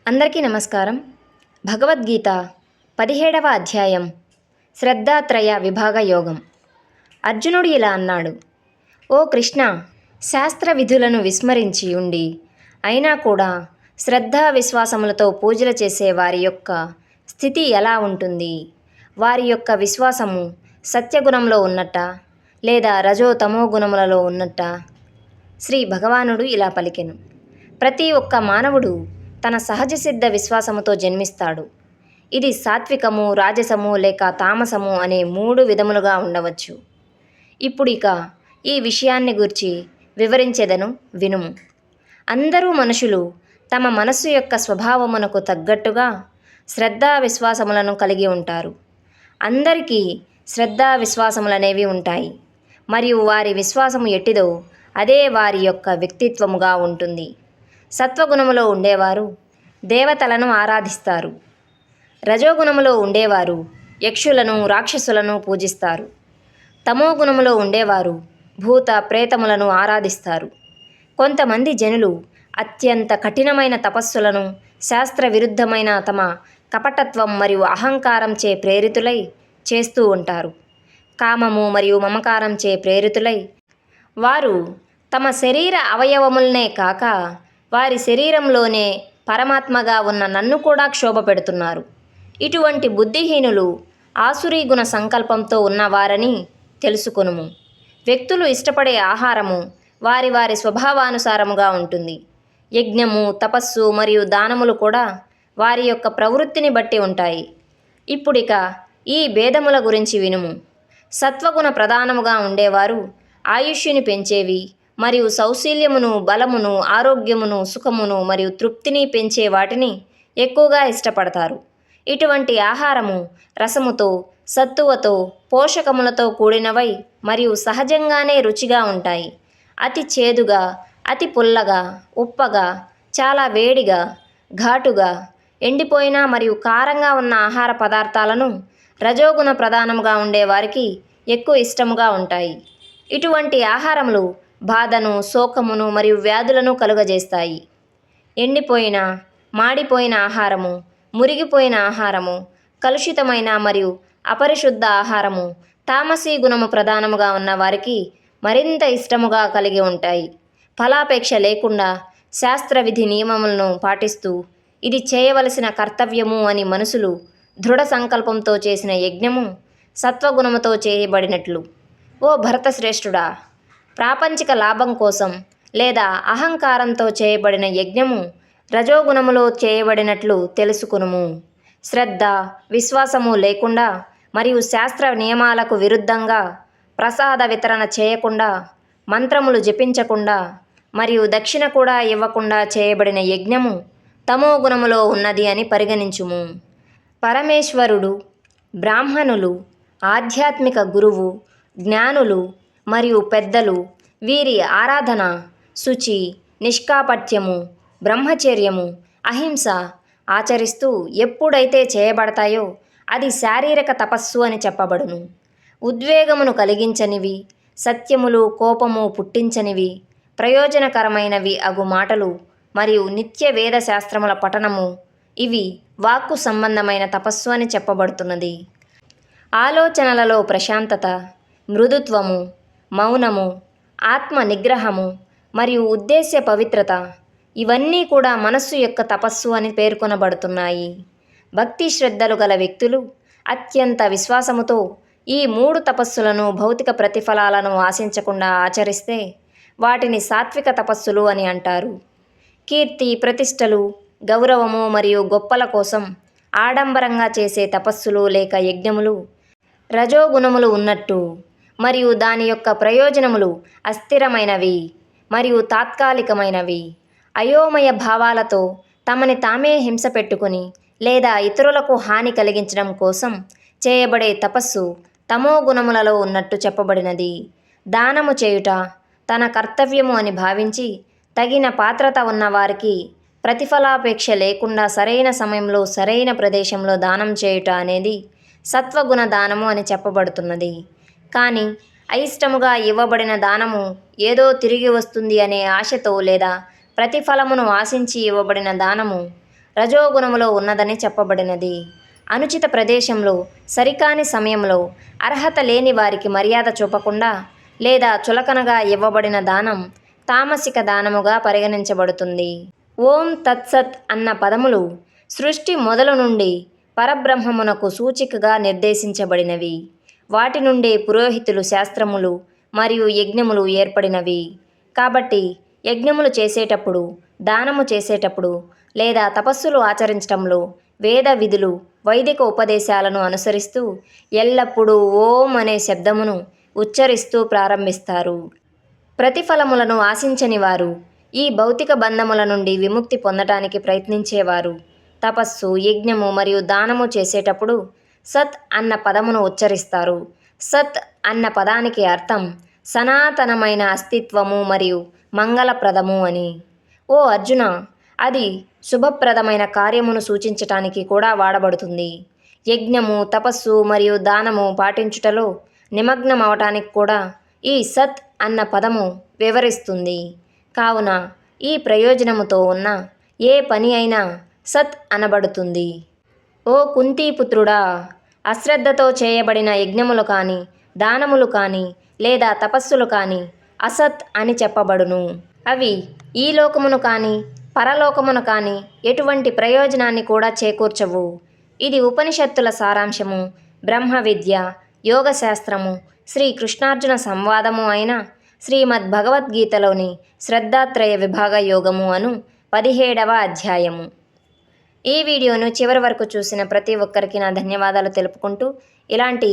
అందరికీ నమస్కారం. భగవద్గీత 17వ అధ్యాయం శ్రద్ధాత్రయ విభాగ యోగం. అర్జునుడు ఇలా అన్నాడు: ఓ కృష్ణ, శాస్త్ర విధులను విస్మరించి ఉండి అయినా కూడా శ్రద్ధా విశ్వాసములతో పూజలు చేసే వారి యొక్క స్థితి ఎలా ఉంటుంది? వారి యొక్క విశ్వాసము సత్యగుణంలో ఉన్నట్ట లేదా రజో తమో గుణములలో ఉన్నట్ట? శ్రీ భగవానుడు ఇలా పలికెను: ప్రతి ఒక్క మానవుడు తన సహజ సిద్ధ విశ్వాసముతో జన్మిస్తాడు. ఇది సాత్వికము, రాజసము లేక తామసము అనే 3 విధములుగా ఉండవచ్చు. ఇప్పుడిక ఈ విషయాన్ని గూర్చి వివరించెదను, వినుము. అందరూ మనుషులు తమ మనస్సు యొక్క స్వభావమునకు తగ్గట్టుగా శ్రద్ధా విశ్వాసములను కలిగి ఉంటారు. అందరికీ శ్రద్ధా విశ్వాసములనేవి ఉంటాయి, మరియు వారి విశ్వాసము ఎట్టిదో అదే వారి యొక్క వ్యక్తిత్వముగా ఉంటుంది. సత్వగుణములో ఉండేవారు దేవతలను ఆరాధిస్తారు. రజోగుణములో ఉండేవారు యక్షులను, రాక్షసులను పూజిస్తారు. తమోగుణములో ఉండేవారు భూత ప్రేతములను ఆరాధిస్తారు. కొంతమంది జనులు అత్యంత కఠినమైన తపస్సులను, శాస్త్ర విరుద్ధమైన తమ కపటత్వం మరియు అహంకారంచే ప్రేరితులై చేస్తూ ఉంటారు. కామము మరియు మమకారంచే ప్రేరితులై వారు తమ శరీర అవయవములనే కాక వారి శరీరంలోనే పరమాత్మగా ఉన్న నన్ను కూడా క్షోభ పెడుతున్నారు. ఇటువంటి బుద్ధిహీనులు ఆసురీ గుణ సంకల్పంతో ఉన్నవారని తెలుసుకొనుము. వ్యక్తులు ఇష్టపడే ఆహారము వారి వారి స్వభావానుసారముగా ఉంటుంది. యజ్ఞము, తపస్సు మరియు దానములు కూడా వారి యొక్క ప్రవృత్తిని బట్టి ఉంటాయి. ఇప్పుడిక ఈ భేదముల గురించి వినుము. సత్వగుణ ప్రధానముగా ఉండేవారు ఆయుష్యుని పెంచేవి మరియు సౌశీల్యమును, బలమును, ఆరోగ్యమును, సుఖమును మరియు తృప్తిని పెంచే వాటిని ఎక్కువగా ఇష్టపడతారు. ఇటువంటి ఆహారము రసముతో, సత్తువతో, పోషకములతో కూడినవై మరియు సహజంగానే రుచిగా ఉంటాయి. అతి చేదుగా, అతి పుల్లగా, ఉప్పగా, చాలా వేడిగా, ఘాటుగా, ఎండిపోయిన మరియు కారంగా ఉన్న ఆహార పదార్థాలను రజోగుణ ప్రధానముగా ఉండేవారికి ఎక్కువ ఇష్టముగా ఉంటాయి. ఇటువంటి ఆహారములు బాధను, శోకమును మరియు వ్యాధులను కలుగజేస్తాయి. ఎండిపోయిన, మాడిపోయిన ఆహారము, మురిగిపోయిన ఆహారము, కలుషితమైన మరియు అపరిశుద్ధ ఆహారము తామసీ గుణము ప్రధానముగా ఉన్న వారికి మరింత ఇష్టముగా కలిగి ఉంటాయి. ఫలాపేక్ష లేకుండా శాస్త్ర విధి నియమములను పాటిస్తూ ఇది చేయవలసిన కర్తవ్యము అని మనుషులు దృఢ సంకల్పంతో చేసిన యజ్ఞము సత్వగుణముతో చేయబడినట్లు. ఓ భరతశ్రేష్ఠుడా, ప్రాపంచిక లాభం కోసం లేదా అహంకారంతో చేయబడిన యజ్ఞము రజోగుణములో చేయబడినట్లు తెలుసుకునుము. శ్రద్ధ, విశ్వాసము లేకుండా మరియు శాస్త్ర నియమాలకు విరుద్ధంగా ప్రసాద వితరణ చేయకుండా, మంత్రములు జపించకుండా మరియు దక్షిణ కూడా ఇవ్వకుండా చేయబడిన యజ్ఞము తమో గుణములో ఉన్నది అని పరిగణించుము. పరమేశ్వరుడు, బ్రాహ్మణులు, ఆధ్యాత్మిక గురువు, జ్ఞానులు మరియు పెద్దలు వీరి ఆరాధన శుచి, నిష్కాపట్యము, బ్రహ్మచర్యము, అహింస ఆచరిస్తూ ఎప్పుడైతే చేయబడతాయో అది శారీరక తపస్సు అని చెప్పబడును. ఉద్వేగమును కలిగించనివి, సత్యములు, కోపము పుట్టించనివి, ప్రయోజనకరమైనవి అగు మాటలు మరియు నిత్య వేద శాస్త్రముల పఠనము ఇవి వాక్కు సంబంధమైన తపస్సు అని చెప్పబడుతున్నది. ఆలోచనలలో ప్రశాంతత, మృదుత్వము, మౌనము, ఆత్మ నిగ్రహము మరియు ఉద్దేశ్య పవిత్రత ఇవన్నీ కూడా మనస్సు యొక్క తపస్సు అని పేర్కొనబడుతున్నాయి. భక్తి శ్రద్ధలు గల వ్యక్తులు అత్యంత విశ్వాసముతో ఈ 3 తపస్సులను భౌతిక ప్రతిఫలాలను ఆశించకుండా ఆచరిస్తే వాటిని సాత్విక తపస్సులు అని అంటారు. కీర్తి, ప్రతిష్టలు, గౌరవము మరియు గొప్పల కోసం ఆడంబరంగా చేసే తపస్సులు లేక యజ్ఞములు రజోగుణములు ఉన్నట్టు మరియు దాని యొక్క ప్రయోజనములు అస్థిరమైనవి మరియు తాత్కాలికమైనవి. అయోమయ భావాలతో తమని తామే హింస పెట్టుకుని లేదా ఇతరులకు హాని కలిగించడం కోసం చేయబడే తపస్సు తమో గుణములలో ఉన్నట్టు చెప్పబడినది. దానము చేయుట తన కర్తవ్యము అని భావించి తగిన పాత్రత ఉన్నవారికి ప్రతిఫలాపేక్ష లేకుండా సరైన సమయంలో సరైన ప్రదేశంలో దానం చేయుట అనేది సత్వగుణ దానము అని చెప్పబడుతున్నది. కానీ అయిష్టముగా ఇవ్వబడిన దానము ఏదో తిరిగి వస్తుంది అనే ఆశతో లేదా ప్రతిఫలమును ఆశించి ఇవ్వబడిన దానము రజోగుణములో ఉన్నదని చెప్పబడినది. అనుచిత ప్రదేశంలో, సరికాని సమయంలో, అర్హత లేని వారికి మర్యాద చూపకుండా లేదా చులకనగా ఇవ్వబడిన దానం తామసిక దానముగా పరిగణించబడుతుంది. ఓం తత్సత్ అన్న పదములు సృష్టి మొదలు నుండి పరబ్రహ్మమునకు సూచికగా నిర్దేశించబడినవి. వాటి నుండే పురోహితులు శాస్త్రములు మరియు యజ్ఞములు ఏర్పడినవి. కాబట్టి యజ్ఞములు చేసేటప్పుడు, దానము చేసేటప్పుడు లేదా తపస్సులు ఆచరించటంలో వేద విధులు, వైదిక ఉపదేశాలను అనుసరిస్తూ ఎల్లప్పుడూ ఓం అనే శబ్దమును ఉచ్చరిస్తూ ప్రారంభిస్తారు. ప్రతిఫలములను ఆశించని వారు, ఈ భౌతిక బంధముల నుండి విముక్తి పొందటానికి ప్రయత్నించేవారు తపస్సు, యజ్ఞము మరియు దానము చేసేటప్పుడు సత్ అన్న పదమును ఉచ్చరిస్తారు. సత్ అన్న పదానికి అర్థం సనాతనమైన అస్తిత్వము మరియు మంగళప్రదము అని. ఓ అర్జున, అది శుభప్రదమైన కార్యమును సూచించటానికి కూడా వాడబడుతుంది. యజ్ఞము, తపస్సు మరియు దానము పాటించుటలో నిమగ్నమవటానికి కూడా ఈ సత్ అన్న పదము వివరిస్తుంది. కావున ఈ ప్రయోజనముతో ఉన్న ఏ పని అయినా సత్ అనబడుతుంది. ఓ కుంతీపుత్రుడా, అశ్రద్ధతో చేయబడిన యజ్ఞములు కానీ, దానములు కానీ లేదా తపస్సులు కానీ అసత్ అని చెప్పబడును. అవి ఈ లోకమును కానీ పరలోకమును కానీ ఎటువంటి ప్రయోజనాన్ని కూడా చేకూర్చవు. ఇది ఉపనిషత్తుల సారాంశము, బ్రహ్మ విద్య, యోగశాస్త్రము, శ్రీ కృష్ణార్జున సంవాదము అయిన శ్రీమద్ భగవద్గీతలోని శ్రద్ధాత్రయ విభాగ యోగము అను 17వ అధ్యాయము. ఈ వీడియోను చివరి వరకు చూసిన ప్రతి ఒక్కరికి నా ధన్యవాదాలు తెలుపుకుంటూ, ఇలాంటి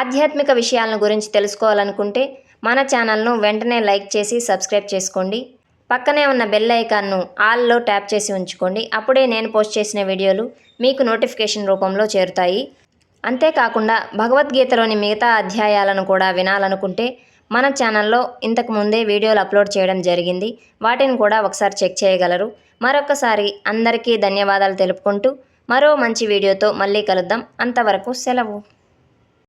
ఆధ్యాత్మిక విషయాలను గురించి తెలుసుకోవాలనుకుంటే మన ఛానల్ను వెంటనే లైక్ చేసి సబ్స్క్రైబ్ చేసుకోండి. పక్కనే ఉన్న బెల్ ఐకాన్ను ఆల్లో ట్యాప్ చేసి ఉంచుకోండి. అప్పుడే నేను పోస్ట్ చేసిన వీడియోలు మీకు నోటిఫికేషన్ రూపంలో చేరుతాయి. అంతేకాకుండా భగవద్గీతలోని మిగతా అధ్యాయాలను కూడా వినాలనుకుంటే మన ఛానల్లో ఇంతకు ముందే వీడియోలు అప్లోడ్ చేయడం జరిగింది. వాటిని కూడా ఒకసారి చెక్ చేయగలరు. మరొకసారి అందరికీ ధన్యవాదాలు తెలుపుకుంటూ మరో మంచి వీడియోతో మళ్ళీ కలుద్దాం. అంతవరకు సెలవు.